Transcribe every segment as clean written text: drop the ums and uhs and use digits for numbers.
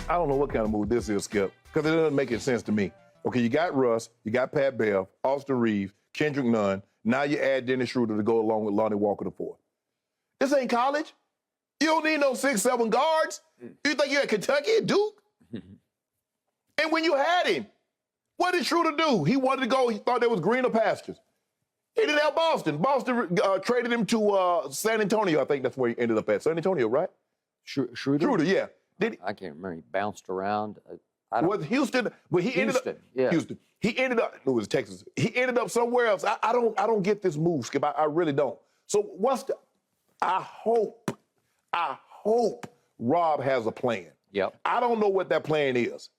I don't know what kind of move this is, Skip, because it doesn't make any sense to me. Okay, you got Russ, you got Pat Bev, Austin Reeves, Kendrick Nunn. Now you add Dennis Schröder to go along with Lonnie Walker the fourth. This ain't college. You don't need no 6'7" guards. You think you're at Kentucky at Duke? And when you had him, what did Schröder do? He wanted to go. He thought there was greener pastures. He didn't have Boston. Boston traded him to San Antonio. I think that's where he ended up at. San Antonio, right? Schröder? Schröder, yeah. I can't remember. He bounced around. Was Houston? But he ended up. Yeah. Houston. He ended up. It was Texas. He ended up somewhere else. I don't get this move, Skip. I really don't. So what's the? I hope Rob has a plan. Yep. I don't know what that plan is,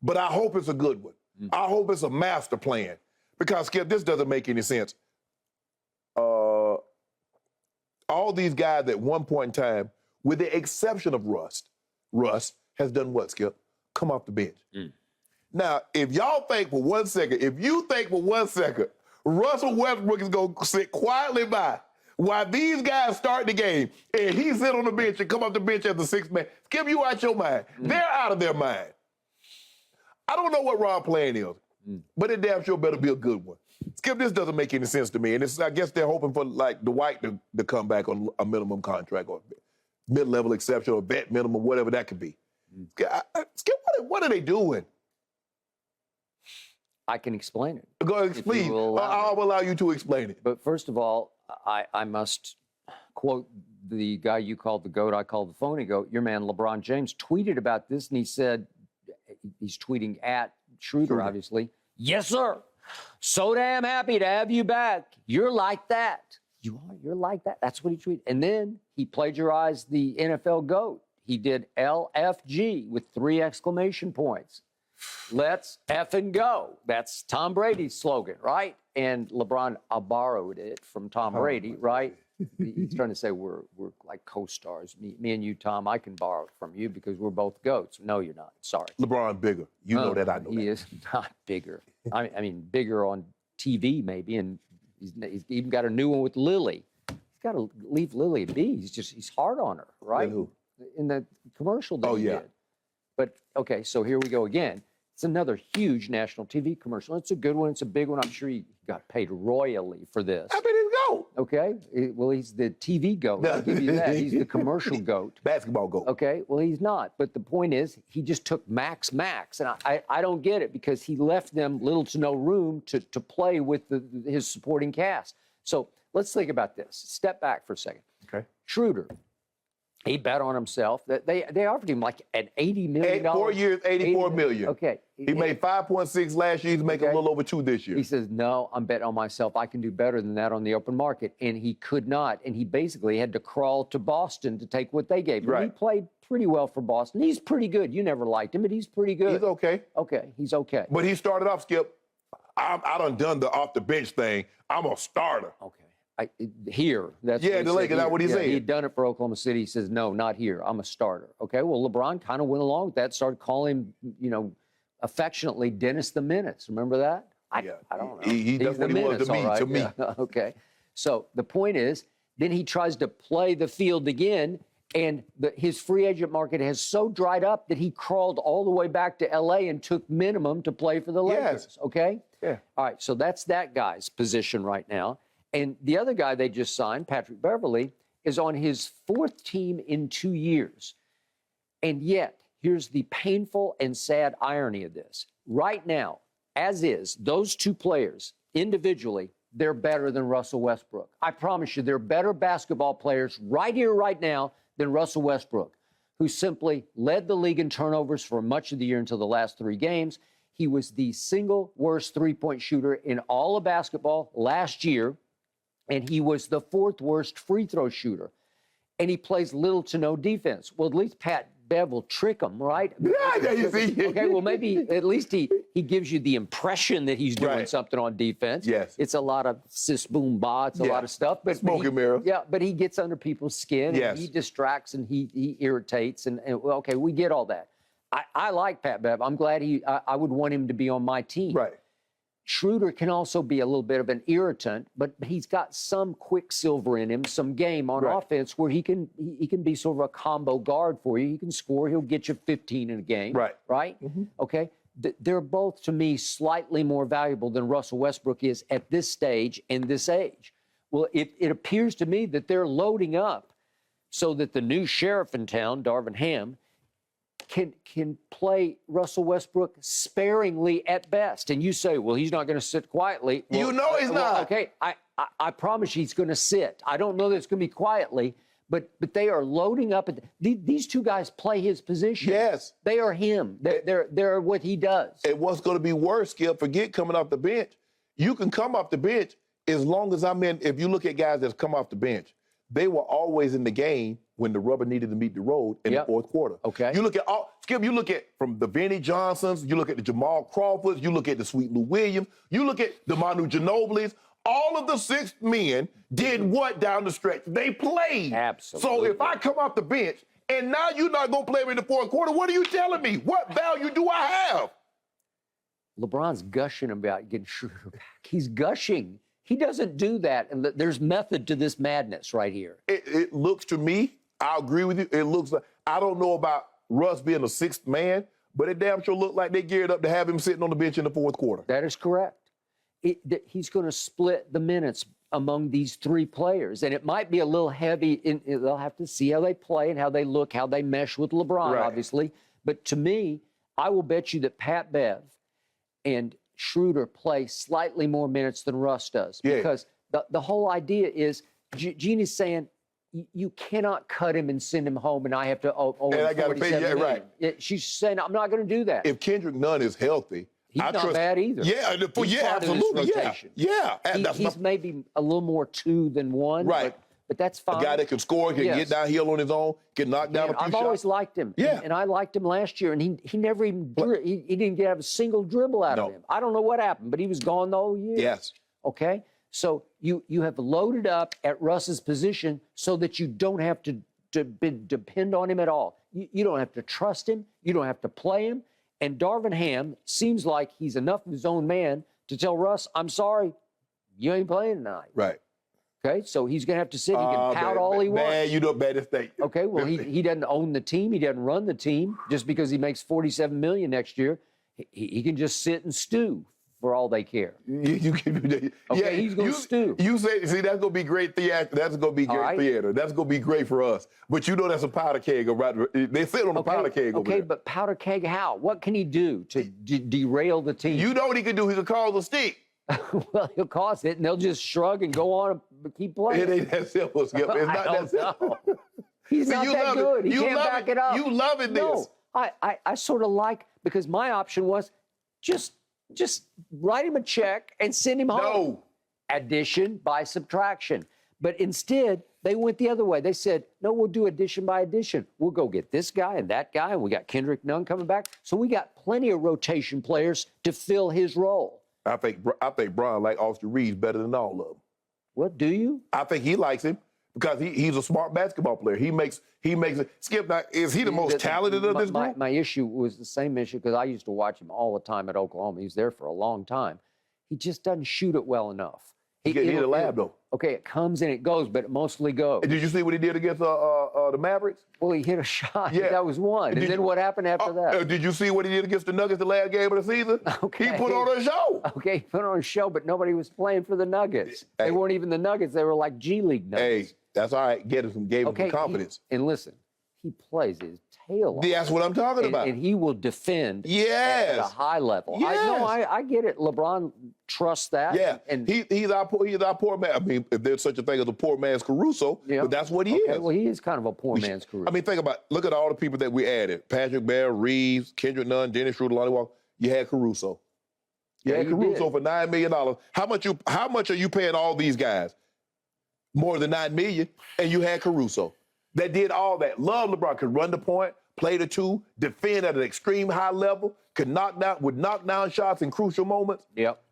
but I hope it's a good one. I hope it's a master plan, because, Skip, this doesn't make any sense. All these guys at one point in time, with the exception of Russ has done what, Skip? Come off the bench. Now, if y'all think for 1 second, Russell Westbrook is going to sit quietly by while these guys start the game and he sit on the bench and come off the bench as the sixth man, Skip, you out your mind. They're out of their mind. I don't know what Rob's plan is, but it damn sure better be a good one. Skip, this doesn't make any sense to me. And I guess they're hoping for, like, Dwight to come back on a minimum contract or mid-level exception or vet minimum, whatever that could be. Skip, what are they doing? I can explain it. Go ahead, please. I'll allow you to explain it. But first of all, I must quote the guy you called the GOAT, I called the phony GOAT. Your man, LeBron James, tweeted about this, and he said, he's tweeting at Schröder, obviously, "Yes, sir. So damn happy to have you back. You're like that. You are. You're like that." That's what he tweeted. And then he plagiarized the NFL GOAT. He did LFG with 3 exclamation points. Let's effing go. That's Tom Brady's slogan, right? And LeBron borrowed it from Tom Brady, right? He's trying to say we're like co-stars. Me and you, Tom, I can borrow it from you because we're both GOATs. No, you're not. Sorry. LeBron bigger. You know that, I know he is not bigger. I mean, bigger on TV maybe, and he's even got a new one with Lily. He's got to leave Lily be. He's hard on her, right? Who? In the commercial that he did. But, okay, so here we go again. It's another huge national TV commercial. It's a good one. It's a big one. I'm sure he got paid royally for this. How big is GOAT? Okay. Well, he's the TV GOAT. I'll give you that. He's the commercial GOAT. Basketball GOAT. Okay. Well, he's not. But the point is, he just took max. And I don't get it, because he left them little to no room to play with his supporting cast. So let's think about this. Step back for a second. Okay. Schröder. He bet on himself. They offered him like an $80 million. 4 years, $84 million. Okay. He made 5.6 last year. He's making a little over 2 this year. He says, no, I'm betting on myself. I can do better than that on the open market. And he could not. And he basically had to crawl to Boston to take what they gave him. Right. He played pretty well for Boston. He's pretty good. You never liked him, but he's pretty good. He's okay. Okay, he's okay. But he started off, Skip, I done the off the bench thing. I'm a starter. Okay. Here. That's the Lakers, that's what he said. He'd done it for Oklahoma City. He says, no, not here. I'm a starter. Okay, well, LeBron kind of went along with that, started calling him, affectionately Dennis the Menace. Remember that? I don't know. That's what he was to me. Yeah. Okay. So the point is, then he tries to play the field again, and his free agent market has so dried up that he crawled all the way back to L.A. and took minimum to play for the Lakers. Yes. Okay? Yeah. All right, so that's that guy's position right now. And the other guy they just signed, Patrick Beverley, is on his 4th team in 2 years. And yet, here's the painful and sad irony of this. Right now, as is, those 2 players, individually, they're better than Russell Westbrook. I promise you, they're better basketball players right here, right now, than Russell Westbrook, who simply led the league in turnovers for much of the year until the last 3 games. He was the single worst three-point shooter in all of basketball last year. And he was the 4th worst free throw shooter. And he plays little to no defense. Well, at least Pat Bev will trick him, right? Yeah, you see. Okay, well, maybe at least he gives you the impression that he's doing something on defense. Yes. It's a lot of sis, boom, ba. It's a lot of stuff. But smoke and mirrors. Yeah, but he gets under people's skin. Yes. And he distracts and he irritates. And well, okay, we get all that. I like Pat Bev. I'm glad I would want him to be on my team. Right. Schröder can also be a little bit of an irritant, but he's got some quicksilver in him, some game on offense where he can be sort of a combo guard for you. He can score. He'll get you 15 in a game. Right? Okay? They're both, to me, slightly more valuable than Russell Westbrook is at this stage and this age. Well, it appears to me that they're loading up so that the new sheriff in town, Darvin Ham, can play Russell Westbrook sparingly at best. And you say, well, he's not going to sit quietly. Well, you know he's not. Okay, I promise you he's going to sit. I don't know that it's going to be quietly, but they are loading up. These two guys play his position. Yes. They are him. They're what he does. And what's going to be worse, Skip, forget coming off the bench. You can come off the bench as long as if you look at guys that's come off the bench, they were always in the game when the rubber needed to meet the road in the fourth quarter. Okay. You look at Skip, you look at from the Vinnie Johnsons, you look at the Jamal Crawfords, you look at the Sweet Lou Williams, you look at the Manu Ginobilis. All of the sixth men did what down the stretch? They played. Absolutely. So if I come off the bench and now you're not going to play me in the fourth quarter, what are you telling me? What value do I have? LeBron's gushing about getting Schröder back. He's gushing. He doesn't do that, and there's method to this madness right here. It looks to me, I agree with you, it looks like, I don't know about Russ being a sixth man, but it damn sure looked like they geared up to have him sitting on the bench in the fourth quarter. That is correct. He's going to split the minutes among these three players, and it might be a little heavy. They'll have to see how they play and how they look, how they mesh with LeBron, obviously. But to me, I will bet you that Pat Bev and Schröder play slightly more minutes than Russ does. Because the whole idea is, Gene is saying, you cannot cut him and send him home, and I have to owe him I got to pay you, right. She's saying, I'm not going to do that. If Kendrick Nunn is healthy, he's not bad either. Yeah, absolutely. Yeah. He's maybe a little more 2 than 1. Right. But that's fine. A guy that can score, can get downhill on his own, can knock down a few shots. I've always liked him. Yeah. And I liked him last year, and he never even he didn't have a single dribble out of him. I don't know what happened, but he was gone the whole year. Yes. Okay? So you have loaded up at Russ's position so that you don't have to depend on him at all. You don't have to trust him. You don't have to play him. And Darvin Ham seems like he's enough of his own man to tell Russ, I'm sorry, you ain't playing tonight. Right. Okay, so he's going to have to sit. He can pout all he wants. Man, you know better thing. Okay, well, he doesn't own the team. He doesn't run the team. Just because he makes $47 million next year, he can just sit and stew for all they care. He's going to stew. You say, see, that's going to be great theater. That's going to be great theater. That's going to be great for us. But you know that's a powder keg. They sit on a powder keg over there. Okay, but powder keg how? What can he do to derail the team? You know what he can do? He can cause a stick. Well, he'll cause it, and they'll just shrug and go on and keep playing. It ain't that simple, Skip. It's not that simple. He's not that good. He can't back it up. You loving this. No, I sort of like, because my option was just write him a check and send him home. No. Addition by subtraction. But instead, they went the other way. They said, no, we'll do addition by addition. We'll go get this guy and that guy, and we got Kendrick Nunn coming back. So we got plenty of rotation players to fill his role. I think Bron like Austin Reeves better than all of them. Well, do you? I think he likes him because he's a smart basketball player. He makes it. Skip, now, is he the most talented of this group? My issue was the same issue because I used to watch him all the time at Oklahoma. He was there for a long time. He just doesn't shoot it well enough. He hit a lab, though. Okay, it comes and it goes, but it mostly goes. And did you see what he did against the Mavericks? Well, he hit a shot. Yeah. That was one. And then what happened after that? Did you see what he did against the Nuggets the last game of the season? Okay. He put on a show. Okay, he put on a show, but nobody was playing for the Nuggets. They weren't even the Nuggets. They were like G League Nuggets. Hey, that's all right. Gave him some confidence. And listen, he plays his tail off. That's what I'm talking about. And he will defend yes. at a high level. Yes. I get it. LeBron trusts that. Yeah, and he's our poor man. I mean, if there's such a thing as a poor man's Caruso, but that's what he is. Well, he is kind of a poor man's Caruso. I mean, look at all the people that we added. Patrick Bear, Reeves, Kendrick Nunn, Dennis Schröder, Lonnie Walker. You had Caruso. You had Caruso for $9 million. How much are you paying all these guys? More than $9 million, and you had Caruso. That did all that. Love LeBron, could run the point, play the two, defend at an extreme high level, would knock down shots in crucial moments. Yep.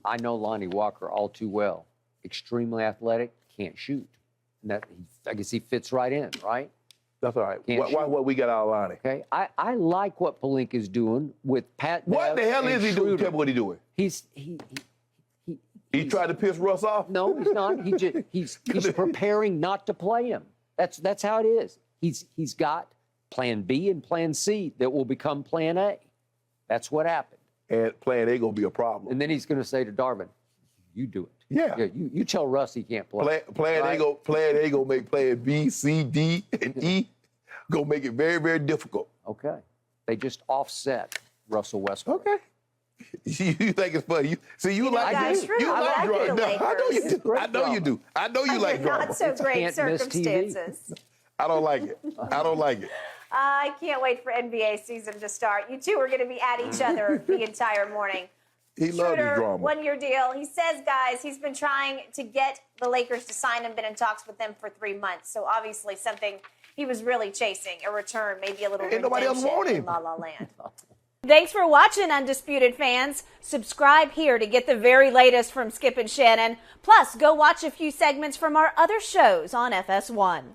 I know Lonnie Walker all too well. Extremely athletic, can't shoot. And I guess he fits right in, right? That's all right. Can't Why what we got our line? Okay, I like what Pelinka's doing with Pat. What Bev the hell and is he doing? Schröder. Tell me what he's doing. He tried to piss Russ off? No, he's not. He's preparing not to play him. That's how it is. He's got plan B and plan C that will become plan A. That's what happened. And plan A gonna be a problem. And then he's going to say to Darvin, "You do it. Yeah. You tell Russ he can't play." Plan A gonna make plan B, C, D, and E gonna make it very, very difficult. Okay. They just offset Russell Westbrook. Okay. You think it's funny? You like guys, drama. You like I like drama. the No, I know you Lakers. do. I know you do. I know you like drama. Not so great Can't miss TV. circumstances. I don't like it. I don't like it. I can't wait for NBA season to start. You two are going to be at each other the entire morning. He loves his Schröder, drama. one-year deal. He says, guys, he's been trying to get the Lakers to sign him, been in talks with them for 3 months. So obviously something he was really chasing, a return, maybe a little Ain't nobody else redemption want him. in La La Land. Thanks for watching, Undisputed fans. Subscribe here to get the very latest from Skip and Shannon. Plus, go watch a few segments from our other shows on FS1.